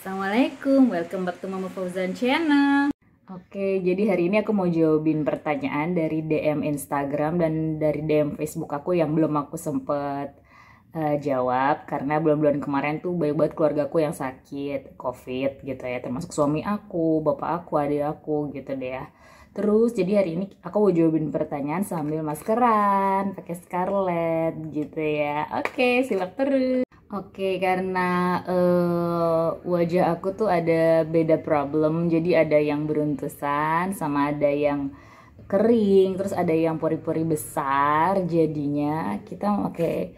Assalamualaikum, welcome back to Mama Fauzan Channel. Oke, jadi hari ini aku mau jawabin pertanyaan dari DM Instagram dan dari DM Facebook aku yang belum aku sempet jawab. Karena bulan-bulan kemarin tuh banyak banget keluarga aku yang sakit COVID gitu ya. Termasuk suami aku, bapak aku, adik aku gitu deh ya. Terus jadi hari ini aku mau jawabin pertanyaan sambil maskeran, pakai scarlet gitu ya. Oke, simak terus. Oke, karena wajah aku tuh ada beda problem, jadi ada yang beruntusan sama ada yang kering, terus ada yang pori-pori besar. Jadinya kita pakai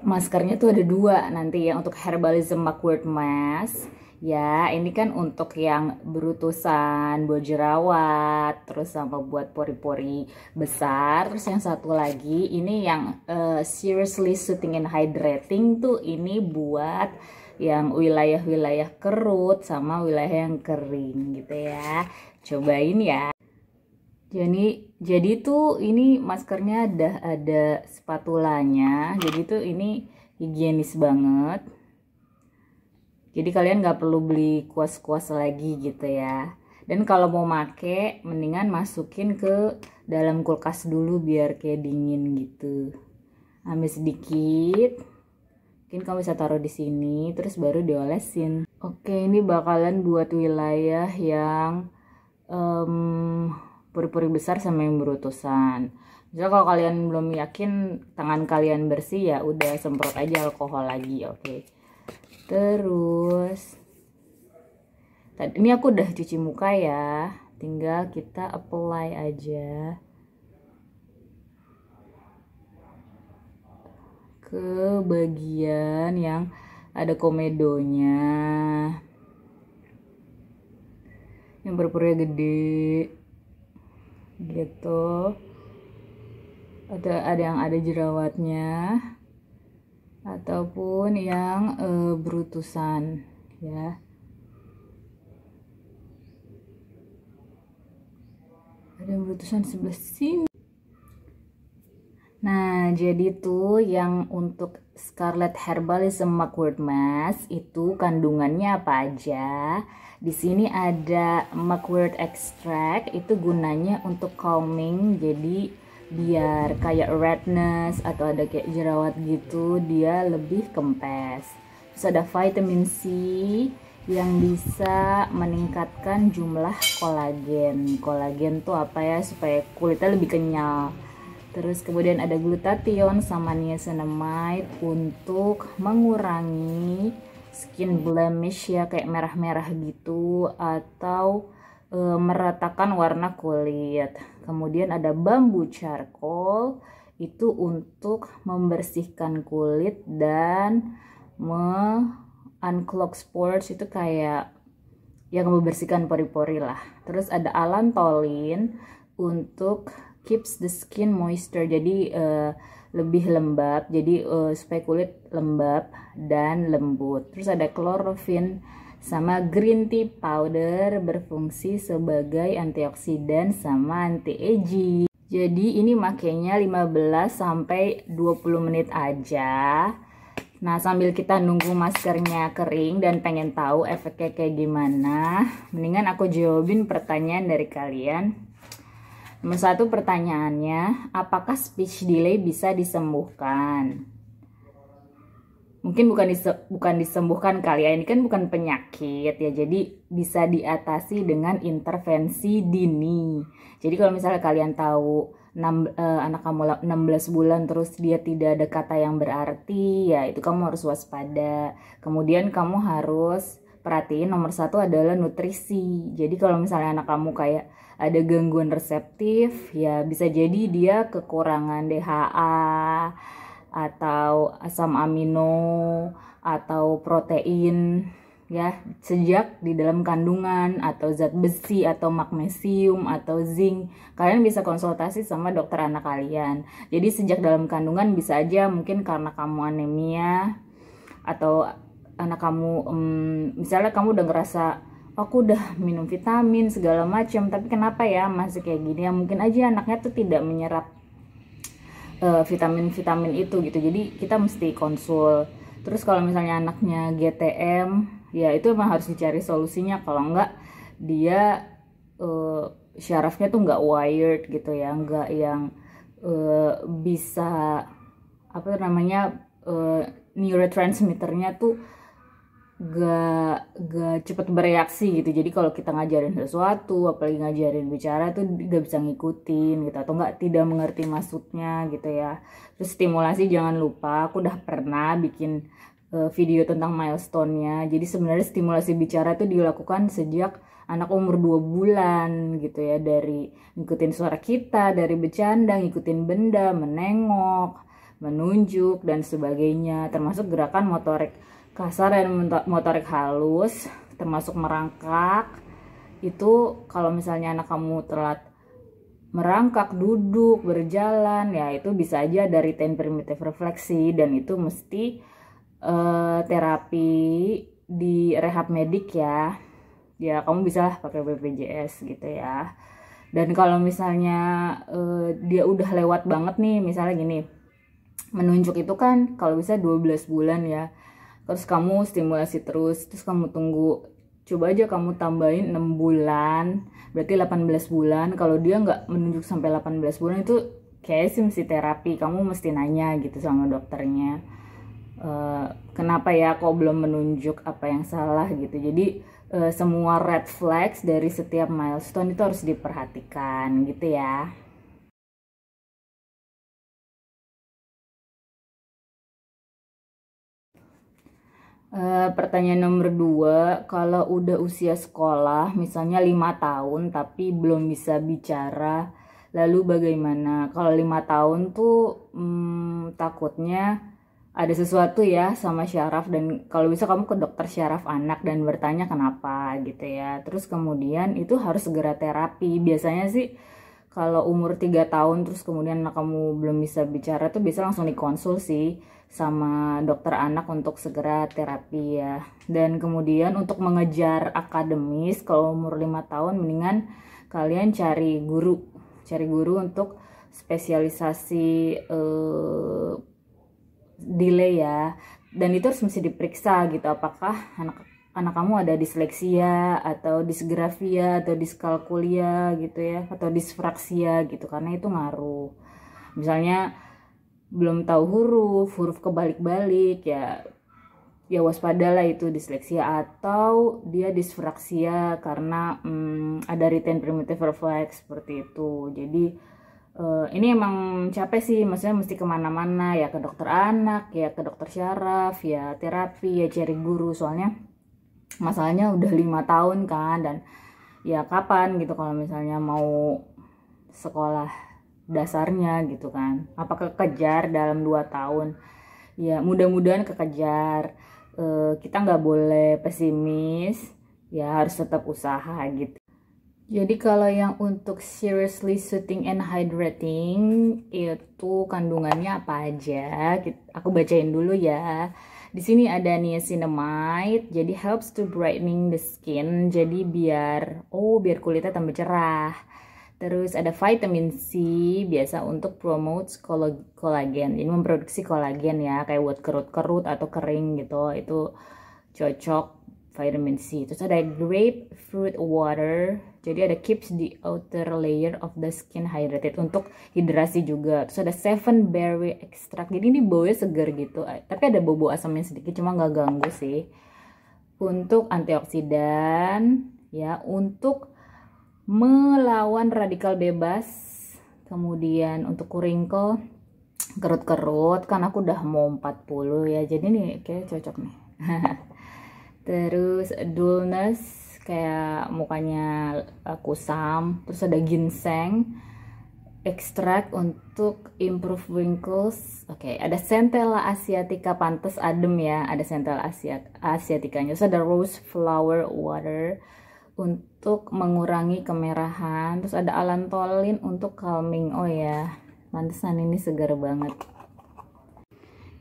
maskernya tuh ada dua nanti ya untuk Herbalism Mugwort Mask. Ya, ini kan untuk yang berutusan, buat jerawat, terus sama buat pori-pori besar. Terus yang satu lagi, ini yang seriously soothing and hydrating tuh ini buat yang wilayah-wilayah kerut sama wilayah yang kering gitu ya. Cobain ya. Jadi tuh ini maskernya ada spatulanya. Jadi tuh ini higienis banget. Jadi kalian nggak perlu beli kuas-kuas lagi gitu ya. Dan kalau mau make, mendingan masukin ke dalam kulkas dulu biar kayak dingin gitu. Ambil sedikit. Mungkin kamu bisa taruh di sini, terus baru diolesin. Oke, ini bakalan buat wilayah yang pori-pori besar sama yang berutusan. Misalnya kalau kalian belum yakin tangan kalian bersih ya udah semprot aja alkohol lagi, oke. Terus ini aku udah cuci muka ya, tinggal kita apply aja ke bagian yang ada komedonya, yang berpura gede gitu. Ada yang ada jerawatnya ataupun yang berutusan ya. Ada yang berutusan sebelah sini. Nah, jadi tuh yang untuk Scarlet Herbalism Mugwort Mask itu kandungannya apa aja? Di sini ada mugwort extract, itu gunanya untuk calming, jadi biar kayak redness atau ada kayak jerawat gitu dia lebih kempes. Terus ada vitamin C yang bisa meningkatkan jumlah kolagen. Kolagen tuh apa ya, supaya kulitnya lebih kenyal. Terus kemudian ada glutathione sama niacinamide untuk mengurangi skin blemish ya, kayak merah-merah gitu atau meratakan warna kulit. Kemudian ada bambu charcoal, itu untuk membersihkan kulit dan unclog pores, itu kayak yang membersihkan pori-pori lah. Terus ada allantoin untuk keeps the skin moisture, jadi lebih lembab, jadi supaya kulit lembab dan lembut. Terus ada chlorophene sama green tea powder, berfungsi sebagai antioksidan sama anti-aging. Jadi ini makainya 15 sampai 20 menit aja. Nah, sambil kita nunggu maskernya kering dan pengen tahu efeknya kayak gimana, mendingan aku jawabin pertanyaan dari kalian. Nomor satu pertanyaannya, apakah speech delay bisa disembuhkan? Mungkin bukan disembuhkan kali ya, ini kan bukan penyakit ya, jadi bisa diatasi dengan intervensi dini. Jadi kalau misalnya kalian tahu anak kamu 16 bulan terus dia tidak ada kata yang berarti, ya itu kamu harus waspada. Kemudian kamu harus perhatiin nomor satu adalah nutrisi. Jadi kalau misalnya anak kamu kayak ada gangguan reseptif, ya bisa jadi dia kekurangan DHA atau asam amino atau protein ya sejak di dalam kandungan, atau zat besi atau magnesium atau zinc. Kalian bisa konsultasi sama dokter anak kalian. Jadi sejak dalam kandungan bisa aja mungkin karena kamu anemia, atau anak kamu misalnya kamu udah ngerasa aku udah minum vitamin segala macam tapi kenapa ya masih kayak gini, ya mungkin aja anaknya tuh tidak menyerap vitamin-vitamin itu gitu. Jadi kita mesti konsul Terus kalau misalnya anaknya GTM, ya itu emang harus dicari solusinya. Kalau enggak dia syarafnya tuh nggak wired gitu ya, nggak yang bisa apa namanya neurotransmitternya tuh gak cepet bereaksi gitu. Jadi kalau kita ngajarin sesuatu, apalagi ngajarin bicara tuh gak bisa ngikutin gitu, atau nggak tidak mengerti maksudnya gitu ya. Terus stimulasi jangan lupa, aku udah pernah bikin video tentang milestone-nya. Jadi sebenarnya stimulasi bicara tuh dilakukan sejak anak umur 2 bulan gitu ya, dari ngikutin suara kita, dari bercanda, ngikutin benda, menengok, menunjuk dan sebagainya, termasuk gerakan motorik kasar dan motorik halus, termasuk merangkak. Itu kalau misalnya anak kamu telat merangkak, duduk, berjalan, ya itu bisa aja dari 10 primitive refleksi, dan itu mesti terapi di rehab medik ya. Ya kamu bisa pakai BPJS gitu ya. Dan kalau misalnya dia udah lewat banget nih, misalnya gini, menunjuk itu kan kalau bisa 12 bulan ya. Terus kamu stimulasi terus kamu tunggu, coba aja kamu tambahin 6 bulan, berarti 18 bulan. Kalau dia nggak menunjuk sampai 18 bulan, itu kayak sih mesti terapi. Kamu mesti nanya gitu sama dokternya, kenapa ya kok belum menunjuk, apa yang salah gitu. Jadi semua red flags dari setiap milestone itu harus diperhatikan gitu ya. Pertanyaan nomor 2, kalau udah usia sekolah, misalnya 5 tahun tapi belum bisa bicara, lalu bagaimana? Kalau 5 tahun tuh takutnya ada sesuatu ya sama syaraf, dan kalau bisa kamu ke dokter syaraf anak dan bertanya kenapa gitu ya. Terus kemudian itu harus segera terapi. Biasanya sih kalau umur 3 tahun terus kemudian anak kamu belum bisa bicara tuh bisa langsung dikonsul sih sama dokter anak untuk segera terapi ya. Dan kemudian untuk mengejar akademis, kalau umur 5 tahun mendingan kalian cari guru untuk spesialisasi delay ya. Dan itu harus mesti diperiksa gitu, apakah anak kamu ada disleksia atau disgrafia atau diskalkulia gitu ya, atau disfraksia gitu, karena itu ngaruh. Misalnya belum tahu huruf kebalik-balik ya, ya waspadalah itu disleksia, atau dia disfraksia karena ada retain primitive reflex seperti itu. Jadi ini emang capek sih, maksudnya mesti kemana-mana ya, ke dokter anak ya, ke dokter syaraf ya, terapi ya, cari guru. Soalnya masalahnya udah 5 tahun kan, dan ya kapan gitu kalau misalnya mau sekolah dasarnya gitu kan, apakah kekejar dalam 2 tahun ya, mudah-mudahan kekejar. Kita nggak boleh pesimis ya, harus tetap usaha gitu. Jadi kalau yang untuk seriously soothing and hydrating itu kandungannya apa aja? Aku bacain dulu ya. Di sini ada niacinamide, jadi helps to brightening the skin, jadi biar kulitnya tambah cerah. Terus ada vitamin C, biasa untuk promote kolagen. Ini memproduksi kolagen ya, kayak buat kerut-kerut atau kering gitu. Itu cocok vitamin C. Terus ada grapefruit water, jadi ada keeps the outer layer of the skin hydrated, untuk hidrasi juga. Terus ada 7 berry extract, jadi ini baunya segar gitu, tapi ada bau asamnya sedikit, cuma nggak ganggu sih. Untuk antioksidan ya, untuk melawan radikal bebas. Kemudian untuk wrinkle, kerut-kerut, kan aku udah mau 40 ya, jadi nih kayak cocok nih. Terus dullness, kayak mukanya kusam. Terus ada ginseng extract untuk improve wrinkles. Oke, ada centella asiatica, pantes adem ya, ada centella asiaticanya. Terus ada rose flower water untuk mengurangi kemerahan. Terus ada allantoin untuk calming. Oh ya, pantesan ini segar banget.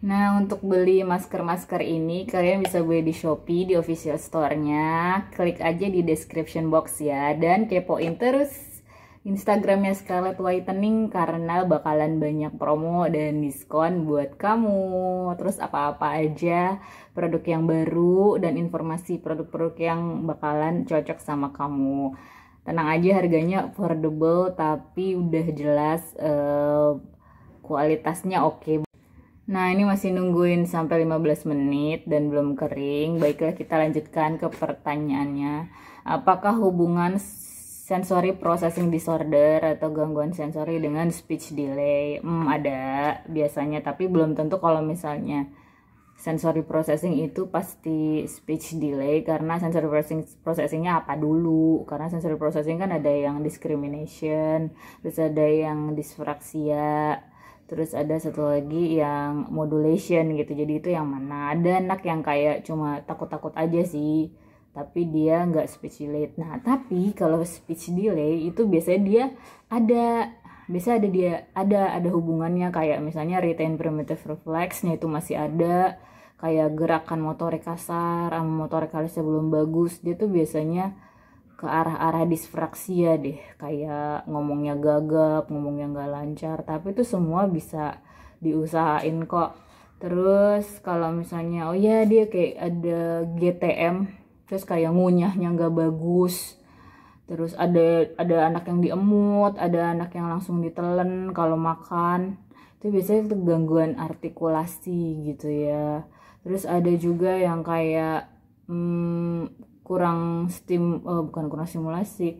Nah, untuk beli masker-masker ini kalian bisa beli di Shopee, di official store-nya. Klik aja di description box ya, dan kepoin terus Instagramnya Scarlett Whitening karena bakalan banyak promo dan diskon buat kamu. Terus apa-apa aja produk yang baru dan informasi produk-produk yang bakalan cocok sama kamu. Tenang aja, harganya affordable tapi udah jelas kualitasnya oke. Nah, ini masih nungguin sampai 15 menit dan belum kering. Baiklah, kita lanjutkan ke pertanyaannya. Apakah hubungan sensory processing disorder atau gangguan sensori dengan speech delay? Ada biasanya, tapi belum tentu kalau misalnya sensory processing itu pasti speech delay, karena sensory processingnya apa dulu. Karena sensory processing kan ada yang discrimination, terus ada yang dyspraxia, terus ada satu lagi yang modulation gitu. Jadi itu yang mana? Ada anak yang kayak cuma takut-takut aja sih, tapi dia nggak speech delay. Nah, tapi kalau speech delay itu biasanya dia ada ada hubungannya, kayak misalnya retain primitive reflexnya itu masih ada, kayak gerakan motorik kasar sama motorik halusnya belum bagus, dia tuh biasanya ke arah-arah disfraksia deh, kayak ngomongnya gagap, ngomongnya nggak lancar, tapi itu semua bisa diusahain kok. Terus kalau misalnya oh ya dia kayak ada GTM, terus kayak ngunyahnya nggak bagus, terus ada anak yang diemut, ada anak yang langsung ditelen kalau makan, itu biasanya itu gangguan artikulasi gitu ya. Terus ada juga yang kayak bukan kurang stimulasi,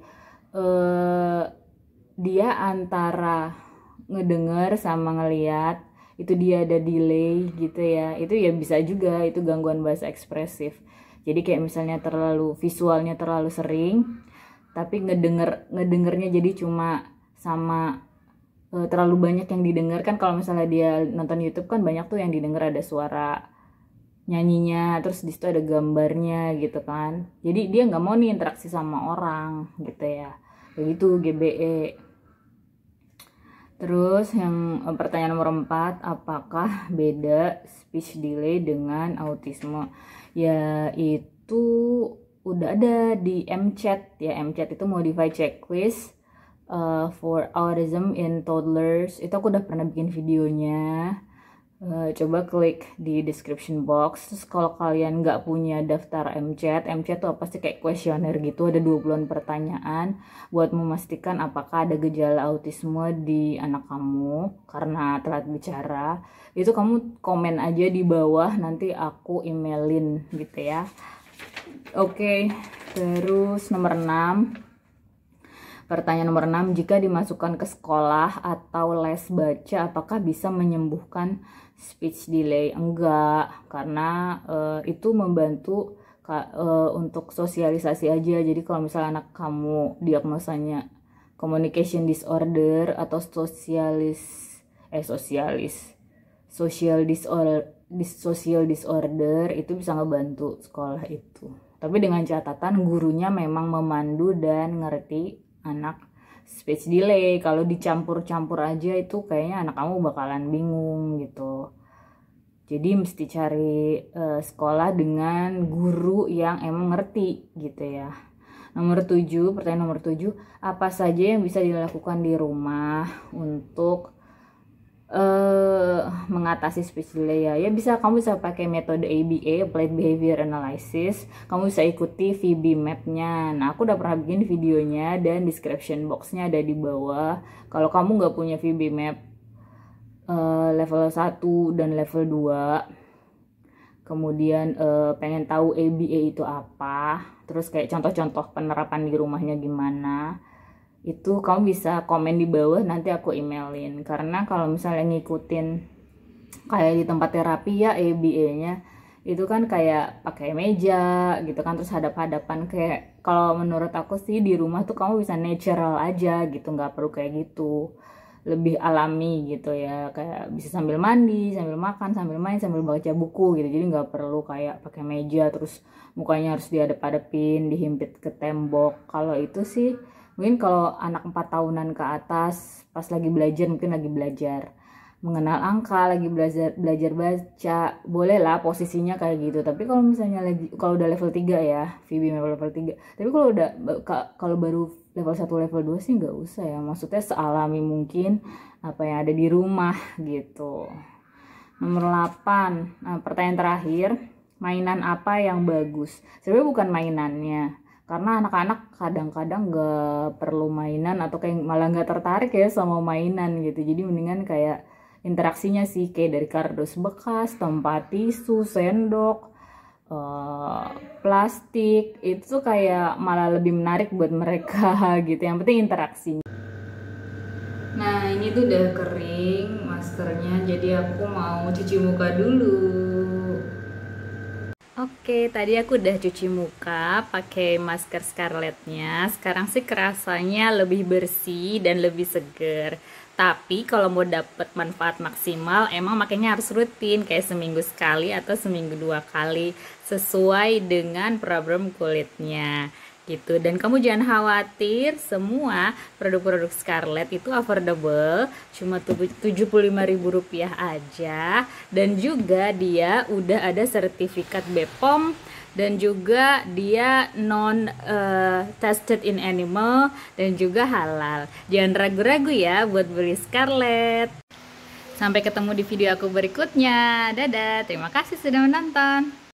dia antara ngedenger sama ngeliat, itu dia ada delay gitu ya. Itu ya bisa juga itu gangguan bahasa ekspresif. Jadi kayak misalnya visualnya terlalu sering, tapi ngedengernya jadi cuma sama terlalu banyak yang didengar. Kan kalau misalnya dia nonton YouTube kan banyak tuh yang didengar ada suara nyanyinya, terus di situ ada gambarnya gitu kan. Jadi dia nggak mau nih interaksi sama orang gitu ya. Begitu GBE. Terus yang pertanyaan nomor 4, apakah beda speech delay dengan autisme? Ya itu udah ada di MCHAT ya. MCHAT itu Modified Checklist for Autism in Toddlers. Itu aku udah pernah bikin videonya. Coba klik di description box. Terus kalau kalian nggak punya daftar MCHAT tuh apa sih, kayak kuesioner gitu, ada 20-an pertanyaan buat memastikan apakah ada gejala autisme di anak kamu karena telat bicara. Itu kamu komen aja di bawah, nanti aku emailin gitu ya. Oke, terus nomor 6. Pertanyaan nomor 6, jika dimasukkan ke sekolah atau les baca, apakah bisa menyembuhkan speech delay? Enggak, karena itu membantu untuk sosialisasi aja. Jadi kalau misalnya anak kamu diagnosanya communication disorder atau social disorder, itu bisa ngebantu sekolah itu. Tapi dengan catatan gurunya memang memandu dan ngerti anak speech delay. Kalau dicampur-campur aja itu kayaknya anak kamu bakalan bingung gitu. Jadi mesti cari sekolah dengan guru yang emang ngerti gitu ya. Pertanyaan nomor 7, apa saja yang bisa dilakukan di rumah untuk mengatasi speech delay ya bisa kamu bisa pakai metode ABA, Applied Behavior Analysis. Kamu bisa ikuti VB Map-nya. Nah, aku udah pernah bikin videonya dan description box-nya ada di bawah. Kalau kamu nggak punya VB Map level 1 dan level 2, kemudian pengen tahu ABA itu apa, terus kayak contoh-contoh penerapan di rumahnya gimana, itu kamu bisa komen di bawah, nanti aku emailin. Karena kalau misalnya ngikutin kayak di tempat terapi ya ABA-nya itu kan kayak pakai meja gitu kan, terus hadap-hadapan. Kayak kalau menurut aku sih di rumah tuh kamu bisa natural aja gitu, nggak perlu kayak gitu, lebih alami gitu ya, kayak bisa sambil mandi, sambil makan, sambil main, sambil baca buku gitu. Jadi nggak perlu kayak pakai meja terus mukanya harus dihadap-hadapin, dihimpit ke tembok. Kalau itu sih mungkin kalau anak 4 tahunan ke atas pas lagi belajar, mungkin lagi belajar mengenal angka, lagi belajar baca, boleh lah posisinya kayak gitu. Tapi kalau misalnya kalau udah level 3 ya, VB level 3. Tapi kalau baru level 1 level 2 sih nggak usah ya, maksudnya sealami mungkin apa yang ada di rumah gitu. Nomor 8, nah, pertanyaan terakhir, mainan apa yang bagus? Sebenarnya bukan mainannya, karena anak-anak kadang-kadang nggak perlu mainan atau kayak malah nggak tertarik ya sama mainan gitu. Jadi mendingan kayak interaksinya sih, kayak dari kardus bekas, tempat tisu, sendok, eh, plastik, itu tuh kayak malah lebih menarik buat mereka gitu. Yang penting interaksi. Nah, ini tuh udah kering maskernya, jadi aku mau cuci muka dulu. Oke, tadi aku udah cuci muka pakai masker Scarlettnya. Sekarang sih kerasanya lebih bersih dan lebih seger. Tapi kalau mau dapet manfaat maksimal, emang makanya harus rutin, kayak seminggu sekali atau seminggu 2 kali, sesuai dengan problem kulitnya gitu. Dan kamu jangan khawatir, semua produk-produk Scarlett itu affordable, cuma Rp75.000 aja. Dan juga dia udah ada sertifikat BPOM, dan juga dia non tested in animal, dan juga halal. Jangan ragu-ragu ya buat beli Scarlett. Sampai ketemu di video aku berikutnya. Dadah, terima kasih sudah menonton.